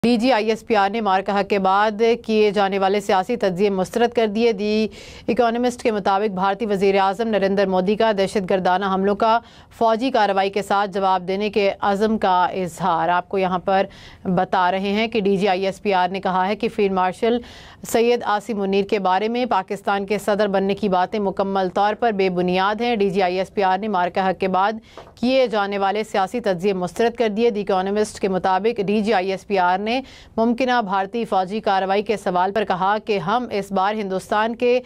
DGISPR نے مارکہ کے بعد کیے جانے والے سیاسی تجزیے مسترد کر دیے۔ دی اکانومسٹ کے مطابق بھارتی وزیر اعظم نریندر مودی کا دہشت گردانہ حملوں کا فوجی کارروائی کے ساتھ جواب دینے کے عزم کا اظہار۔ آپ کو یہاں پر بتا رہے ہیں کہ DGISPR نے کہا ہے کہ فیلڈ مارشل سید عاصم منیر کے بارے میں پاکستان کے صدر بننے کی باتیں مکمل طور پر بے بنیاد ہیں۔ DGISPR نے مارکہ کے بعد کیے جانے والے سیاسی تجزیے مسترد کر دیے۔ دی اکانومسٹ کے مطابق DGISPR نے ممکنہ بھارتی فوجی کارروائی کے سوال پر کہا کہ ہم اس بار ہندوستان کے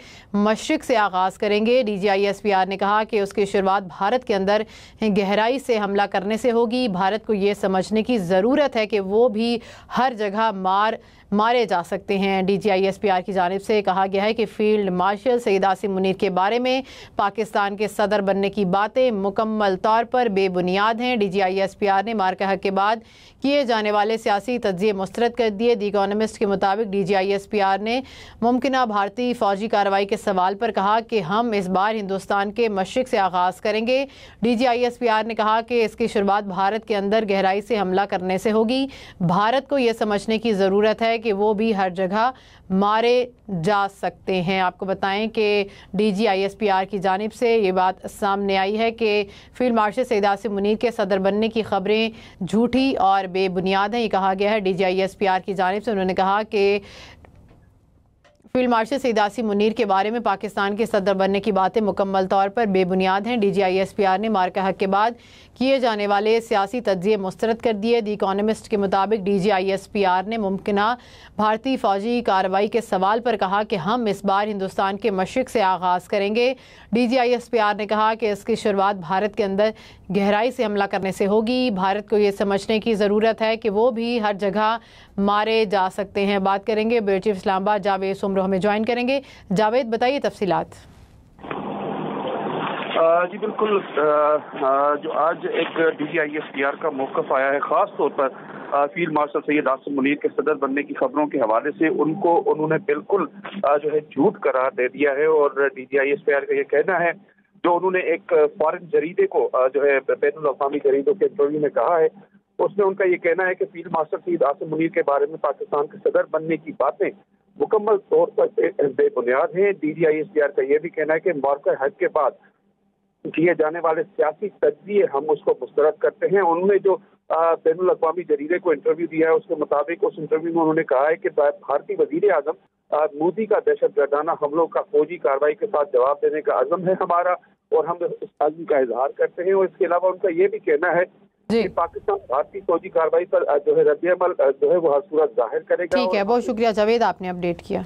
مشرق سے آغاز کریں گے۔ DGISPR نے کہا کہ اس کی شروعات بھارت کے اندر گہرائی سے حملہ کرنے سے ہوگی۔ بھارت کو یہ سمجھنے کی ضرورت ہے کہ وہ بھی ہر جگہ مارے جا سکتے ہیں۔ DGISPR کی جانب سے کہا گیا ہے کہ فیلڈ مارشل سید عاصم منیر کے بارے میں پاکستان کے صدر بننے کی باتیں مکمل طور پر بے بنیاد ہیں۔ DGISPR نے مارکہ کے بعد کیے جانے والے سیاسی تجزیے مسترد کر دیے۔ دی اکانومسٹ کے مطابق DGISPR نے ممکنہ بھارتی فوجی کارروائی کے سوال پر کہا کہ ہم اس بار ہندوستان کے مشرق سے آغاز کریں گے۔ DGISPR نے کہا کہ اس کی شروعات بھارت کے اندر گہرائی سے حملہ کرنے سے ہوگی۔ بھارت کو یہ سمجھنے کی ضرورت ہے کہ وہ بھی ہر جگہ مارے جا سکتے ہیں۔ آپ کو بتائیں کہ DGISPR کی جانب سے یہ بات سامنے آئی ہے کہ فیلڈ مارشل سید عاصم منیر کے صدر بننے کی خبریں جھوٹی اور بے بنیاد ہیں، یہ کہا گیا ہے DGISPR کی جانب سے۔ انہوں نے کہا کہ فیلڈ مارشل سید عاصم منیر کے بارے میں پاکستان کے صدر بننے کی باتیں مکمل طور پر بے بنیاد ہیں۔ DGISPR نے مارکہ کے بعد کیے جانے والے سیاسی تجزیے مسترد کر دیے۔ دی اکانومسٹ کے مطابق DGISPR نے ممکنہ بھارتی فوجی کارروائی کے سوال پر کہا کہ ہم اس بار ہندوستان کے مشرق سے آغاز کریں گے۔ DGISPR نے کہا کہ اس کی شروعات بھارت کے اندر گہرائی سے حملہ کرنے سے ہوگی۔ بھارت کو یہ سمجھنے کی ضرورت ہے کہ وہ بھی ہر جگہ مارے جا سکتے ہیں۔ بات کریں گے بیورو چیف اسلام آباد جاوید سمرو ہمیں جوائن کریں گے۔ جاوید بتائیے تفصیلات۔ جی بالکل، جو آج ایک DGISPR کا موقف آیا ہے، خاص طور پر فیلڈ مارشل سید عاصم منیر کے صدر بننے کی خبروں کے حوالے سے انہوں نے بالکل جو ہے جھوٹ قرار دے دیا ہے۔ اور DGISPR کا یہ کہنا ہے، جو انہوں نے ایک فارن جریدے کو جو ہے بین الاقوامی جریدوں کے انٹرویو میں کہا ہے، اس میں ان کا یہ کہنا ہے کہ فیلڈ مارشل سید عاصم منیر کے بارے میں پاکستان کے صدر بننے کی باتیں مکمل طور پر بے بنیاد ہیں۔ DGISPR کا یہ بھی کہنا ہے کہ مارکہ حق کے بعد کیے جانے والے سیاسی تجزیے ہم اس کو مسترد کرتے ہیں۔ انہوں نے جو بین الاقوامی جریدے کو انٹرویو دیا ہے، اس کے مطابق اس انٹرویو میں انہوں نے کہا ہے کہ بھارتی وزیر اعظم مودی کا دہشت گردانہ حملوں کا فوجی کارروائی کے ساتھ جواب دینے کا عزم ہے ہمارا، اور ہم اس عزم کا اظہار کرتے ہیں۔ اور اس کے علاوہ ان کا یہ بھی کہنا ہے کہ پاکستان بھارتی فوجی کارروائی پر جو ہے رد عمل جو ہے وہ ہر صورت ظاہر کرے گا۔ ٹھیک ہے، بہت شکریہ جاوید، آپ نے اپڈیٹ کیا۔